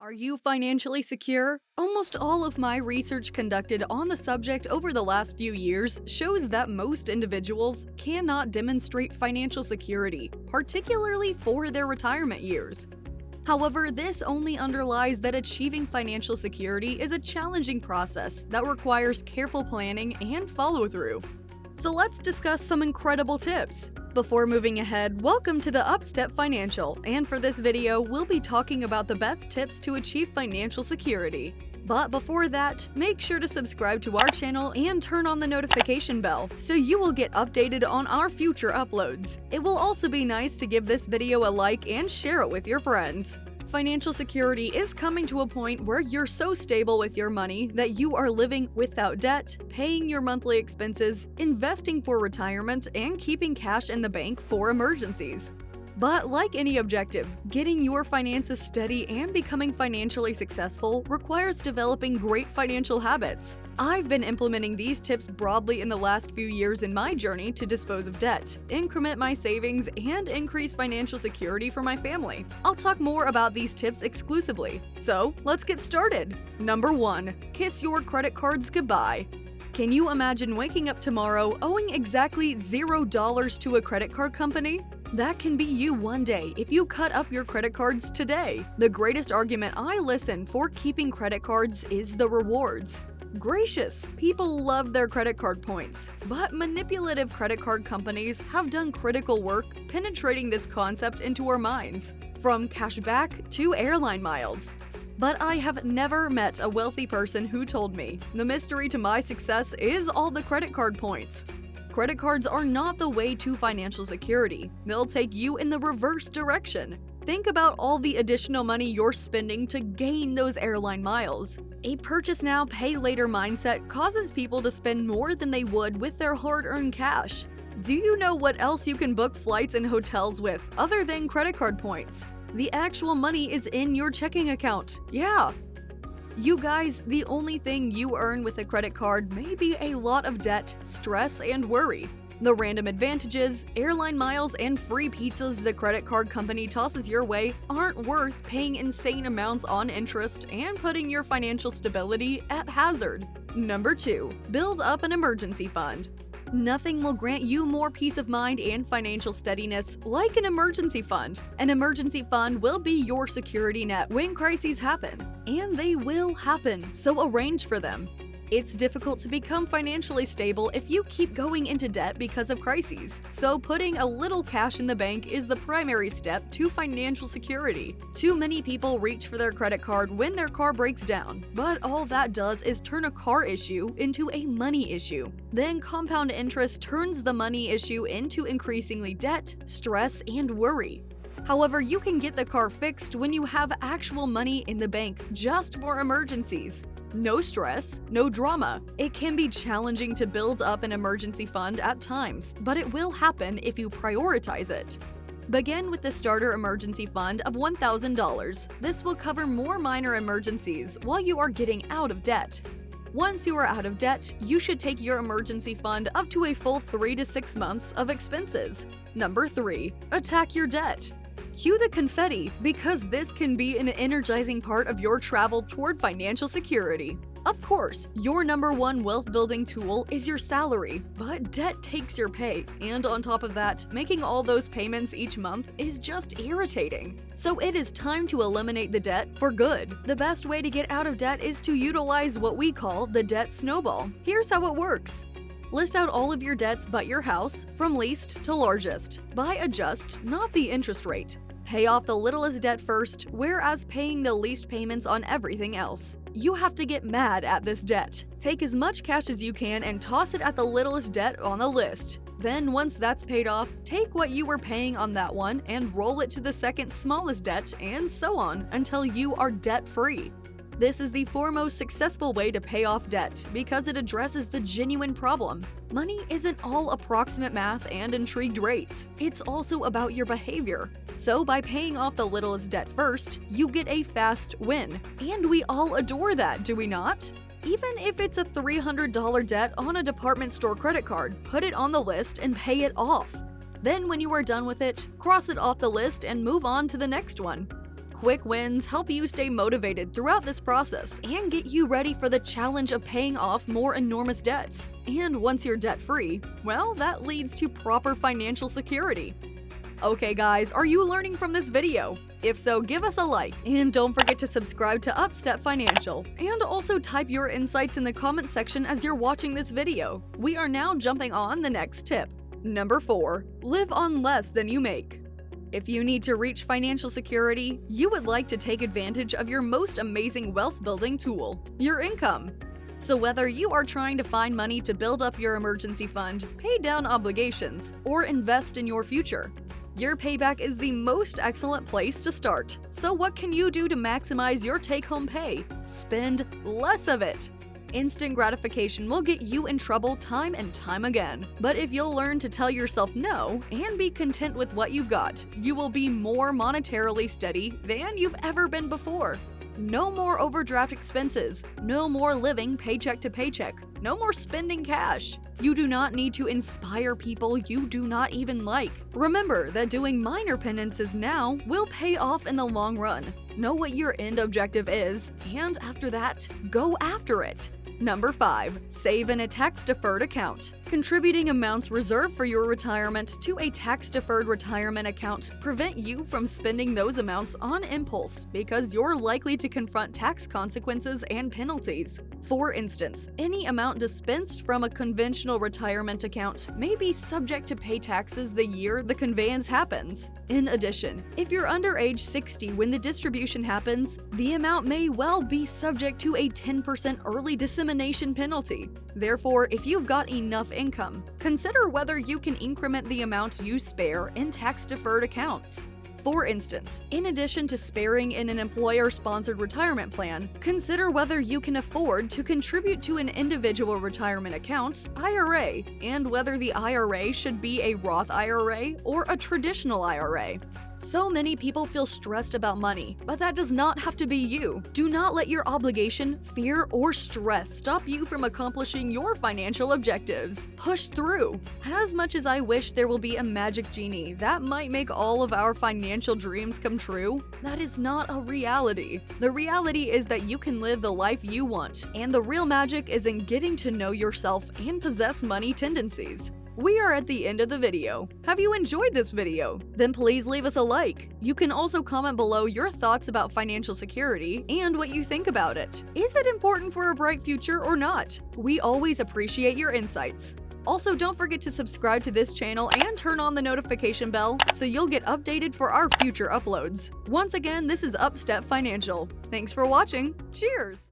Are you financially secure? Almost all of my research conducted on the subject over the last few years shows that most individuals cannot demonstrate financial security, particularly for their retirement years. However, this only underlies that achieving financial security is a challenging process that requires careful planning and follow-through. So let's discuss some incredible tips. Before moving ahead, welcome to the Upstep Financial, and for this video, we'll be talking about the best tips to achieve financial security. But before that, make sure to subscribe to our channel and turn on the notification bell so you will get updated on our future uploads. It will also be nice to give this video a like and share it with your friends. Financial security is coming to a point where you're so stable with your money that you are living without debt, paying your monthly expenses, investing for retirement, and keeping cash in the bank for emergencies. But like any objective, getting your finances steady and becoming financially successful requires developing great financial habits. I've been implementing these tips broadly in the last few years in my journey to dispose of debt, increment my savings, and increase financial security for my family. I'll talk more about these tips exclusively. So let's get started. Number 1. Kiss your credit cards goodbye. Can you imagine waking up tomorrow owing exactly $0 to a credit card company? That can be you one day if you cut up your credit cards today. The greatest argument I listen for keeping credit cards is the rewards. Gracious, people love their credit card points, but manipulative credit card companies have done critical work penetrating this concept into our minds, from cashback to airline miles. But I have never met a wealthy person who told me the mystery to my success is all the credit card points. Credit cards are not the way to financial security. They'll take you in the reverse direction. Think about all the additional money you're spending to gain those airline miles. A purchase now, pay later mindset causes people to spend more than they would with their hard-earned cash. Do you know what else you can book flights and hotels with other than credit card points? The actual money is in your checking account. Yeah. You guys, the only thing you earn with a credit card may be a lot of debt, stress, and worry. The random advantages, airline miles, and free pizzas the credit card company tosses your way aren't worth paying insane amounts on interest and putting your financial stability at hazard. Number 2. Build up an emergency fund. Nothing will grant you more peace of mind and financial steadiness like an emergency fund. An emergency fund will be your security net when crises happen, and they will happen, so arrange for them. It's difficult to become financially stable if you keep going into debt because of crises, so putting a little cash in the bank is the primary step to financial security. Too many people reach for their credit card when their car breaks down, but all that does is turn a car issue into a money issue. Then compound interest turns the money issue into increasingly debt, stress, and worry. However, you can get the car fixed when you have actual money in the bank just for emergencies. No stress, no drama. It can be challenging to build up an emergency fund at times, but it will happen if you prioritize it. Begin with the starter emergency fund of $1,000. This will cover more minor emergencies while you are getting out of debt. Once you are out of debt, you should take your emergency fund up to a full 3 to 6 months of expenses. Number 3. Attack your debt. Cue the confetti, because this can be an energizing part of your travel toward financial security. Of course, your number one wealth-building tool is your salary, but debt takes your pay, and on top of that, making all those payments each month is just irritating. So it is time to eliminate the debt for good. The best way to get out of debt is to utilize what we call the debt snowball. Here's how it works. List out all of your debts but your house, from least to largest. By adjust, not the interest rate. Pay off the littlest debt first, whereas paying the least payments on everything else. You have to get mad at this debt. Take as much cash as you can and toss it at the littlest debt on the list. Then once that's paid off, take what you were paying on that one and roll it to the second smallest debt, and so on until you are debt-free. This is the foremost successful way to pay off debt because it addresses the genuine problem. Money isn't all approximate math and intrigued rates. It's also about your behavior. So by paying off the littlest debt first, you get a fast win. And we all adore that, do we not? Even if it's a $300 debt on a department store credit card, put it on the list and pay it off. Then when you are done with it, cross it off the list and move on to the next one. Quick wins help you stay motivated throughout this process and get you ready for the challenge of paying off more enormous debts. And once you're debt-free, well, that leads to proper financial security. Okay guys, are you learning from this video? If so, give us a like, and don't forget to subscribe to Upstep Financial, and also type your insights in the comment section as you're watching this video. We are now jumping on the next tip. Number 4. Live on less than you make. If you need to reach financial security, you would like to take advantage of your most amazing wealth-building tool, your income. So whether you are trying to find money to build up your emergency fund, pay down obligations, or invest in your future, your payback is the most excellent place to start. So what can you do to maximize your take-home pay? Spend less of it. Instant gratification will get you in trouble time and time again. But if you'll learn to tell yourself no and be content with what you've got, you will be more monetarily steady than you've ever been before. No more overdraft expenses, no more living paycheck to paycheck, no more spending cash. You do not need to inspire people you do not even like. Remember that doing minor penances now will pay off in the long run. Know what your end objective is, and after that, go after it. Number 5. Save in a tax-deferred account. Contributing amounts reserved for your retirement to a tax-deferred retirement account prevent you from spending those amounts on impulse because you're likely to confront tax consequences and penalties. For instance, any amount dispensed from a conventional retirement account may be subject to pay taxes the year the conveyance happens. In addition, if you're under age 60 when the distribution happens, the amount may well be subject to a 10% early dissemination penalty. Therefore, if you've got enough income, consider whether you can increment the amount you spare in tax-deferred accounts. For instance, in addition to sparing in an employer-sponsored retirement plan, consider whether you can afford to contribute to an individual retirement account, IRA, and whether the IRA should be a Roth IRA or a traditional IRA. So many people feel stressed about money, but that does not have to be you. Do not let your obligation, fear, or stress stop you from accomplishing your financial objectives. Push through. As much as I wish there will be a magic genie that might make all of our financial dreams come true, that is not a reality. The reality is that you can live the life you want, and the real magic is in getting to know yourself and possess money tendencies. We are at the end of the video. Have you enjoyed this video? Then please leave us a like. You can also comment below your thoughts about financial security and what you think about it. Is it important for a bright future or not? We always appreciate your insights. Also, don't forget to subscribe to this channel and turn on the notification bell so you'll get updated for our future uploads. Once again, this is Upstep Financial. Thanks for watching. Cheers!